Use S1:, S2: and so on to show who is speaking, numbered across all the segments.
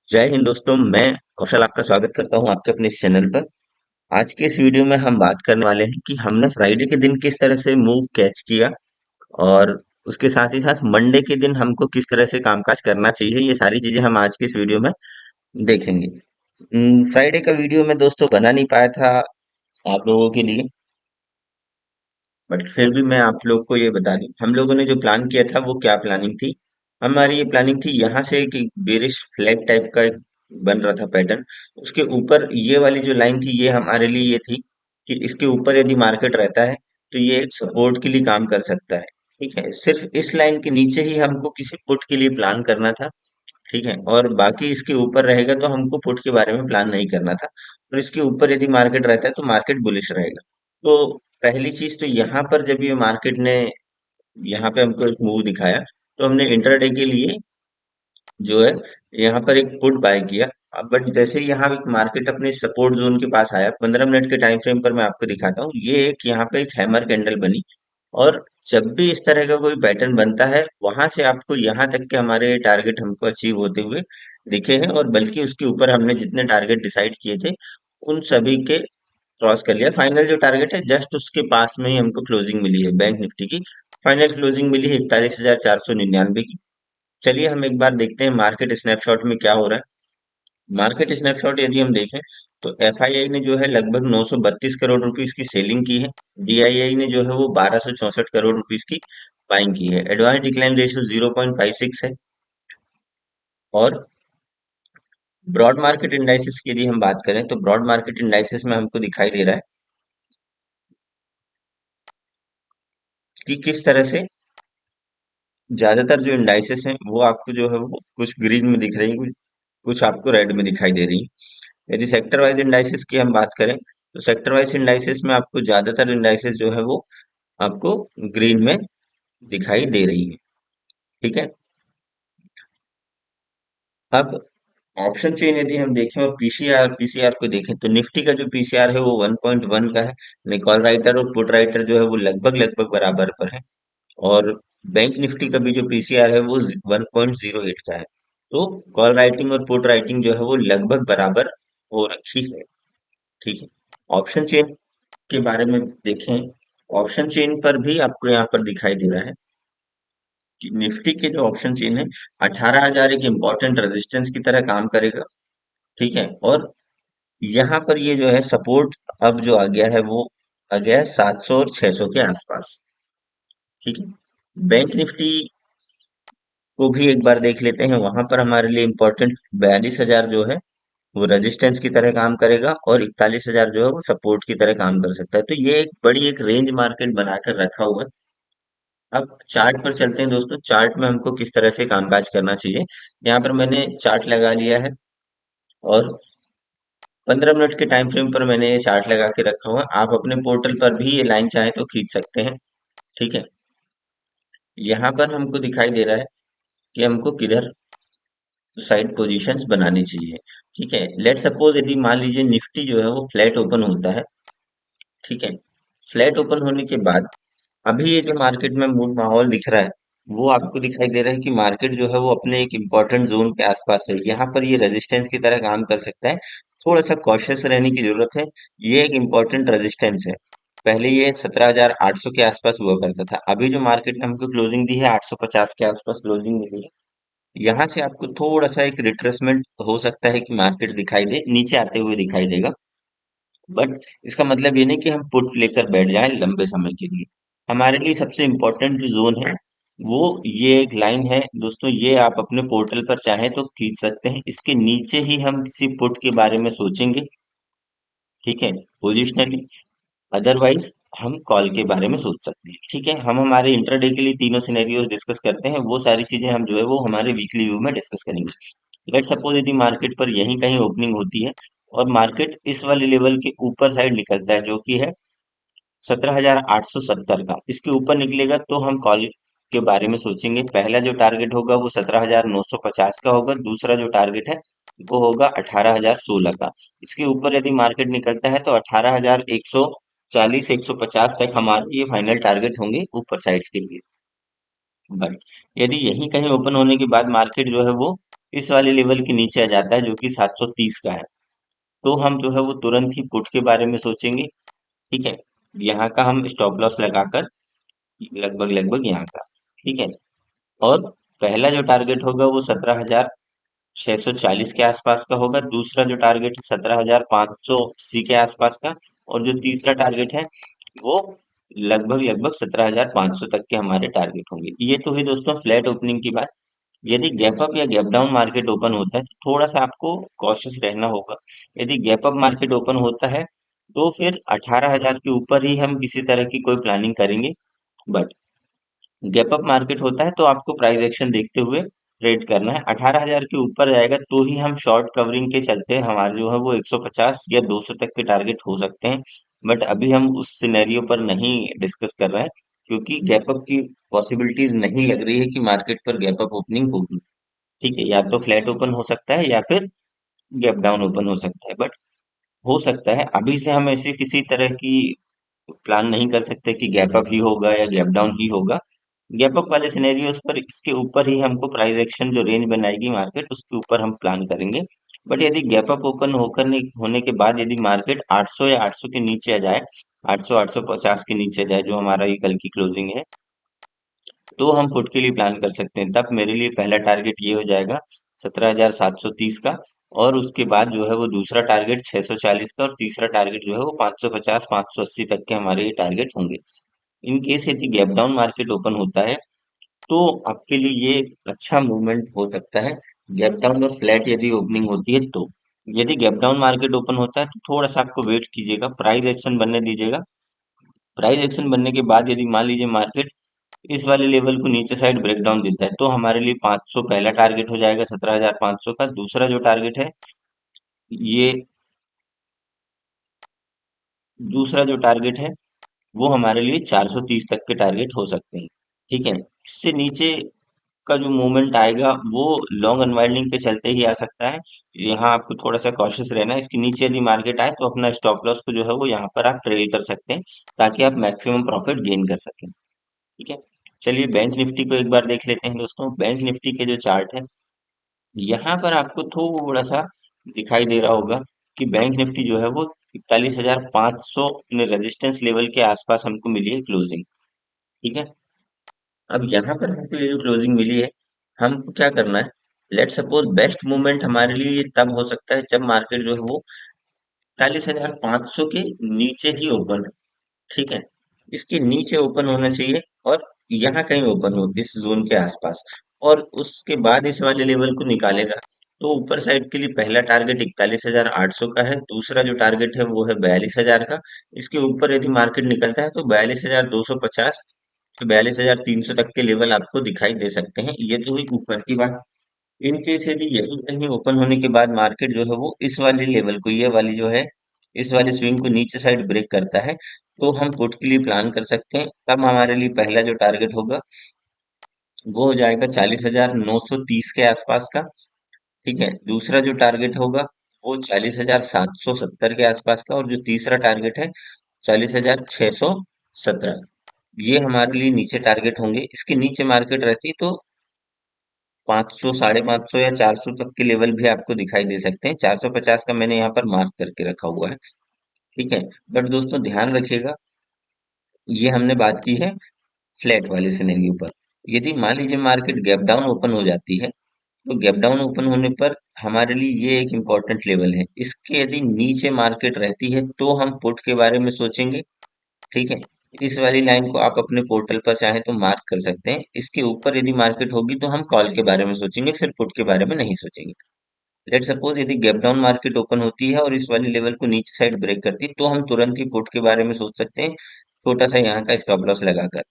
S1: जय हिंद दोस्तों। मैं कौशल आपका स्वागत करता हूं आपके अपने इस चैनल पर। आज के इस वीडियो में हम बात करने वाले हैं कि हमने फ्राइडे के दिन किस तरह से मूव कैच किया और उसके साथ ही साथ मंडे के दिन हमको किस तरह से कामकाज करना चाहिए। ये सारी चीजें हम आज के इस वीडियो में देखेंगे। फ्राइडे का वीडियो में दोस्तों बना नहीं पाया था आप लोगों के लिए, बट फिर भी मैं आप लोग को ये बता दूं, हम लोगों ने जो प्लान किया था वो क्या प्लानिंग थी। हमारी ये प्लानिंग थी यहाँ से एक बेरिश फ्लैग टाइप का एक बन रहा था पैटर्न। उसके ऊपर ये वाली जो लाइन थी ये हमारे लिए ये थी कि इसके ऊपर यदि मार्केट रहता है तो ये एक सपोर्ट के लिए काम कर सकता है। ठीक है, सिर्फ इस लाइन के नीचे ही हमको किसी पुट के लिए प्लान करना था। ठीक है, और बाकी इसके ऊपर रहेगा तो हमको पुट के बारे में प्लान नहीं करना था। और इसके ऊपर यदि मार्केट रहता है तो मार्केट बुलिश रहेगा। तो पहली चीज तो यहाँ पर जब ये मार्केट ने यहाँ पे हमको एक मूव दिखाया तो हमने इंटरडे के लिए जो है यहाँ पर एक पुट बाय किया। अब बट जैसे ही यहाँ एक मार्केट अपने सपोर्ट जोन के पास आया, 15 मिनट के टाइम फ्रेम पर मैं आपको दिखाता हूँ, ये एक यहाँ पे एक हैमर कैंडल बनी। और जब भी इस तरह का कोई पैटर्न बनता है वहां से आपको यहाँ तक के हमारे टारगेट हमको अचीव होते हुए दिखे हैं, और बल्कि उसके ऊपर हमने जितने टारगेट डिसाइड किए थे उन सभी के क्रॉस कर लिया। फाइनल जो टारगेट है जस्ट उसके पास में ही हमको क्लोजिंग मिली है। बैंक निफ्टी की फाइनल क्लोजिंग मिली है 41,499 की। चलिए हम एक बार देखते हैं मार्केट स्नैपशॉट में क्या हो रहा है। मार्केट स्नैपशॉट यदि हम देखें तो एफआईआई ने जो है लगभग 932 करोड़ रुपीस की सेलिंग की है। डीआईआई ने जो है वो 1264 करोड़ रुपीस की बाइंग की है। एडवांस डिक्लाइन रेशियो 0.56 है। और ब्रॉड मार्केट इंडाइसिस की यदि हम बात करें तो ब्रॉड मार्केट इंडाइसिस में हमको दिखाई दे रहा है कि किस तरह से ज्यादातर जो इंडाइसेस हैं वो आपको जो है वो कुछ ग्रीन में दिख रही है, कुछ आपको रेड में दिखाई दे रही है। यदि सेक्टर वाइज इंडाइसेस की हम बात करें तो सेक्टर वाइज इंडाइसेस में आपको ज्यादातर इंडाइसेस जो है वो आपको ग्रीन में दिखाई दे रही है। ठीक है, अब ऑप्शन चेन यदि हम देखें और पीसीआर को देखें तो निफ्टी का जो पीसीआर है वो 1.1 का है। कॉल राइटर और पुट राइटर जो है वो लगभग लगभग बराबर पर है। और बैंक निफ्टी का भी जो पीसीआर है वो 1.08 का है। तो कॉल राइटिंग और पुट राइटिंग जो है वो लगभग बराबर हो रखी है। ठीक है, ऑप्शन चेन के बारे में देखें। ऑप्शन चेन पर भी आपको यहाँ पर दिखाई दे रहा है कि निफ्टी के जो ऑप्शन चेन है 18,000 एक इम्पोर्टेंट रेजिस्टेंस की तरह काम करेगा। ठीक है, और यहाँ पर ये जो है सपोर्ट अब जो आ गया है वो आ गया है 700 और 600 के आसपास। ठीक है, बैंक निफ्टी को भी एक बार देख लेते हैं। वहां पर हमारे लिए इम्पोर्टेंट 42,000 जो है वो रेजिस्टेंस की तरह काम करेगा और 41,000 जो है वो सपोर्ट की तरह काम कर सकता है। तो ये एक बड़ी एक रेंज मार्केट बनाकर रखा हुआ है। अब चार्ट पर चलते हैं दोस्तों। चार्ट में हमको किस तरह से कामकाज करना चाहिए, यहाँ पर मैंने चार्ट लगा लिया है और 15 मिनट के टाइम फ्रेम पर मैंने ये चार्ट लगा के रखा हुआ है। आप अपने पोर्टल पर भी ये लाइन चाहे तो खींच सकते हैं। ठीक है, यहाँ पर हमको दिखाई दे रहा है कि हमको किधर साइड पोजीशंस बनानी चाहिए। ठीक है, लेट सपोज यदि मान लीजिए निफ्टी जो है वो फ्लैट ओपन होता है। ठीक है, फ्लैट ओपन होने के बाद अभी ये जो मार्केट में मूड माहौल दिख रहा है वो आपको दिखाई दे रहा है कि मार्केट जो है वो अपने एक इम्पोर्टेंट जोन के आसपास है। यहाँ पर ये रेजिस्टेंस की तरह काम कर सकता है। थोड़ा सा कॉशियस रहने की जरूरत है। ये एक इम्पोर्टेंट रेजिस्टेंस है। पहले ये 17,800 के आसपास हुआ करता था। अभी जो मार्केट ने हमको क्लोजिंग दी है 850 के आसपास क्लोजिंग मिली है। यहाँ से आपको थोड़ा सा एक रिट्रेसमेंट हो सकता है कि मार्केट दिखाई दे, नीचे आते हुए दिखाई देगा। बट इसका मतलब ये नहीं कि हम पुट लेकर बैठ जाएं लंबे समय के लिए। हमारे लिए सबसे इम्पोर्टेंट जो जोन है वो ये एक लाइन है दोस्तों। ये आप अपने पोर्टल पर चाहें तो खींच सकते हैं। इसके नीचे ही हम किसी पुट के बारे में सोचेंगे। ठीक है, पोजिशनली। अदरवाइज हम कॉल के बारे में सोच सकते हैं। ठीक है, हम हमारे इंटरडे के लिए तीनों सिनेरियोज डिस्कस करते हैं। वो सारी चीजें हम जो है वो हमारे वीकली व्यू में डिस्कस करेंगे। लेट सपोज यदि मार्केट पर यहीं कहीं ओपनिंग होती है और मार्केट इस वाले लेवल के ऊपर साइड निकलता है जो कि है 17,870 का, इसके ऊपर निकलेगा तो हम कॉल के बारे में सोचेंगे। पहला जो टारगेट होगा वो 17,950 का होगा। दूसरा जो टारगेट है वो होगा 18,016 का। इसके ऊपर यदि मार्केट निकलता है तो 18,140 150 तक हमारे ये फाइनल टारगेट होंगे ऊपर साइड के लिए। बट यदि यहीं कहीं ओपन होने के बाद मार्केट जो है वो इस वाले लेवल के नीचे आ जाता है जो कि 730 का है, तो हम जो है वो तुरंत ही पुट के बारे में सोचेंगे। ठीक है, यहाँ का हम स्टॉप लॉस लगाकर लगभग लगभग यहाँ का। ठीक है, और पहला जो टारगेट होगा वो 17,640 के आसपास का होगा, दूसरा जो टारगेट है 17,580 के आसपास का, और जो तीसरा टारगेट है वो लगभग लगभग 17,500 तक के हमारे टारगेट होंगे। ये तो है दोस्तों फ्लैट ओपनिंग की बात। यदि गैप अप या गैप डाउन मार्केट ओपन होता है तो थोड़ा सा आपको कॉशियस रहना होगा। यदि गैप अप मार्केट ओपन होता है तो फिर 18,000 के ऊपर ही हम किसी तरह की कोई प्लानिंग करेंगे। बट गैप अप मार्केट होता है तो आपको प्राइस एक्शन देखते हुए ट्रेड करना है। 18,000 के ऊपर जाएगा तो ही हम शॉर्ट कवरिंग के चलते हमारे जो है वो 150 या 200 तक के टारगेट हो सकते हैं। बट अभी हम उस सिनेरियो पर नहीं डिस्कस कर रहे हैं, क्योंकि गैप अप की पॉसिबिलिटीज नहीं लग रही है कि मार्केट पर गैप अप ओपनिंग होगी। ठीक है, या तो फ्लैट ओपन हो सकता है या फिर गैप डाउन ओपन हो सकता है। बट हो सकता है, अभी से हम ऐसे किसी तरह की प्लान नहीं कर सकते कि गैप अप ही होगा या गैप डाउन ही होगा। गैप अप वाले सिनेरियोस पर इसके ऊपर ही हमको प्राइस एक्शन जो रेंज बनाएगी मार्केट उसके ऊपर हम प्लान करेंगे। बट यदि गैप अप ओपन होकर होने के बाद यदि मार्केट 800 या 800 के नीचे आ जाए, 800 850 के नीचे आ जाए जो हमारा ये कल की क्लोजिंग है, तो हम पुट के लिए प्लान कर सकते हैं। तब मेरे लिए पहला टारगेट ये हो जाएगा 17,730 का, और उसके बाद जो है वो दूसरा टारगेट 640 का, और तीसरा टारगेट जो है वो 550 580 तक के हमारे ये टारगेट होंगे। इन केस यदि गैप डाउन मार्केट ओपन होता है तो आपके लिए ये एक अच्छा मूवमेंट हो सकता है। गैप डाउन और फ्लैट यदि ओपनिंग होती है तो, यदि गैप डाउन मार्केट ओपन होता है तो थोड़ा सा आपको वेट कीजिएगा, प्राइस एक्शन बनने दीजिएगा। प्राइस एक्शन बनने के बाद यदि मान लीजिए मार्केट इस वाले लेवल को नीचे साइड ब्रेक डाउन देता है तो हमारे लिए 500 पहला टारगेट हो जाएगा, 17,500 का। दूसरा जो टारगेट है ये, दूसरा जो टारगेट है वो हमारे लिए 430 तक के टारगेट हो सकते हैं। ठीक है, इससे नीचे का जो मूवमेंट आएगा वो लॉन्ग अनवाइंडिंग के चलते ही आ सकता है। यहाँ आपको थोड़ा सा कॉशियस रहना है। इसके नीचे यदि मार्केट आए तो अपना स्टॉप लॉस को जो है वो यहाँ पर आप ट्रेल कर सकते हैं, ताकि आप मैक्सिमम प्रॉफिट गेन कर सकें। ठीक है, चलिए बैंक निफ्टी को एक बार देख लेते हैं दोस्तों। बैंक निफ्टी के जो चार्ट है, यहाँ पर आपको थोड़ा सा दिखाई दे रहा होगा कि बैंक निफ्टी जो है वो 41,500 अपने रेजिस्टेंस लेवल के आसपास हमको मिली है क्लोजिंग। ठीक है, अब यहाँ पर हमको ये जो क्लोजिंग मिली है, हमको क्या करना है। लेट सपोज बेस्ट मूवमेंट हमारे लिए ये तब हो सकता है जब मार्केट जो है वो 41,500 के नीचे ही ओपन, ठीक है, इसके नीचे ओपन होना चाहिए, और यहाँ कहीं ओपन हो इस जोन के आसपास, और उसके बाद इस वाले लेवल को निकालेगा। तो ऊपर साइड के लिए पहला टारगेट 41,800 का है, दूसरा जो टारगेट है वो है 42,000 का। इसके ऊपर यदि मार्केट निकलता है तो 42,250 से 42,300 तक के लेवल आपको दिखाई दे सकते हैं। ये तो हुई ऊपर की बात। इन केस यदि यही कहीं ओपन होने के बाद मार्केट जो है वो इस वाले लेवल को, ये वाली जो है इस वाले स्विंग को नीचे साइड ब्रेक करता है, तो हम पुट के लिए प्लान कर सकते हैं। तब हमारे लिए पहला जो टारगेट होगा वो हो जाएगा 40,930 के आसपास का। ठीक है, दूसरा जो टारगेट होगा वो 40,770 के आसपास का, और जो तीसरा टारगेट है 40,617। ये हमारे लिए नीचे टारगेट होंगे। इसके नीचे मार्केट रहती तो 500 550 या 400 तक के लेवल भी आपको दिखाई दे सकते हैं। 450 का मैंने यहाँ पर मार्क करके रखा हुआ है। ठीक है, बट दोस्तों ध्यान रखिएगा, ये हमने बात की है फ्लैट वाले सिनेरियो पर। यदि मान लीजिए मार्केट गैप डाउन ओपन हो जाती है, तो गैप डाउन ओपन होने पर हमारे लिए ये एक इम्पॉर्टेंट लेवल है। इसके यदि नीचे मार्केट रहती है तो हम पुट के बारे में सोचेंगे। ठीक है, इस वाली लाइन को आप अपने पोर्टल पर चाहें तो मार्क कर सकते हैं। इसके ऊपर यदि मार्केट होगी तो हम कॉल के बारे में सोचेंगे, फिर पुट के बारे में नहीं सोचेंगे। लेट सपोज यदि गैप डाउन मार्केट ओपन होती है और इस वाली लेवल को नीचे साइड ब्रेक करती है तो हम तुरंत ही पुट के बारे में सोच सकते हैं, छोटा सा यहाँ का स्टॉप लॉस लगाकर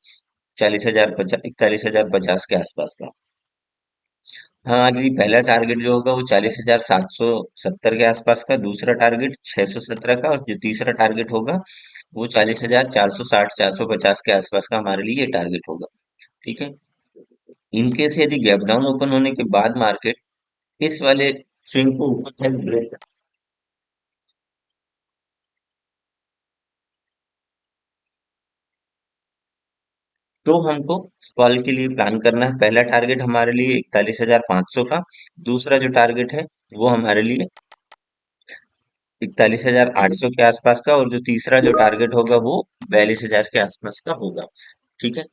S1: 41,50 के आसपास का। हाँ, अगली पहला टारगेट जो होगा वो 40,770 के आसपास का, दूसरा टारगेट 617 का, और जो तीसरा टारगेट होगा वो 40,460 450 के आसपास का हमारे लिए ये टारगेट होगा। ठीक है, इनकेस यदि गैप डाउन ओपन होने के बाद मार्केट इस वाले स्विंग को ऊपर साइड ब्रेक, तो हमको कॉल के लिए प्लान करना है। पहला टारगेट हमारे लिए 41,500 का, दूसरा जो टारगेट है वो हमारे लिए 41,800 के आसपास का, और जो तीसरा जो टारगेट होगा वो 42,000 के आसपास का होगा। ठीक है,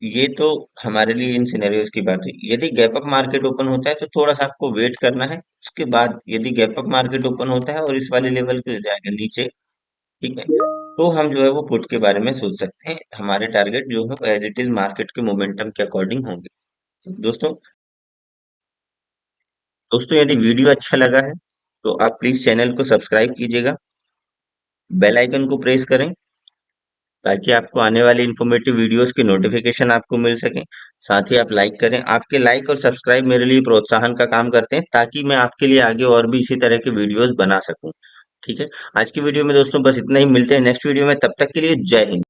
S1: ये तो हमारे लिए इन सिनेरियोज की बात है। यदि गैप अप मार्केट ओपन होता है तो थोड़ा सा आपको वेट करना है। उसके बाद यदि गैप अप मार्केट ओपन होता है और इस वाले लेवल के जाएगा नीचे, ठीक है, तो हम जो है वो पुट के बारे में सोच सकते हैं। हमारे टारगेट जो है एज इट इज मार्केट के मोमेंटम के अकॉर्डिंग होंगे। दोस्तों दोस्तों यदि वीडियो अच्छा लगा है तो आप प्लीज चैनल को सब्सक्राइब कीजिएगा, बेल आइकन को प्रेस करें ताकि आपको आने वाली इन्फॉर्मेटिव वीडियोस की नोटिफिकेशन आपको मिल सके। साथ ही आप लाइक करें, आपके लाइक और सब्सक्राइब मेरे लिए प्रोत्साहन का काम करते हैं ताकि मैं आपके लिए आगे और भी इसी तरह के वीडियोस बना सकूं। ठीक है, आज की वीडियो में दोस्तों बस इतना ही। मिलते हैं नेक्स्ट वीडियो में, तब तक के लिए जय हिंद।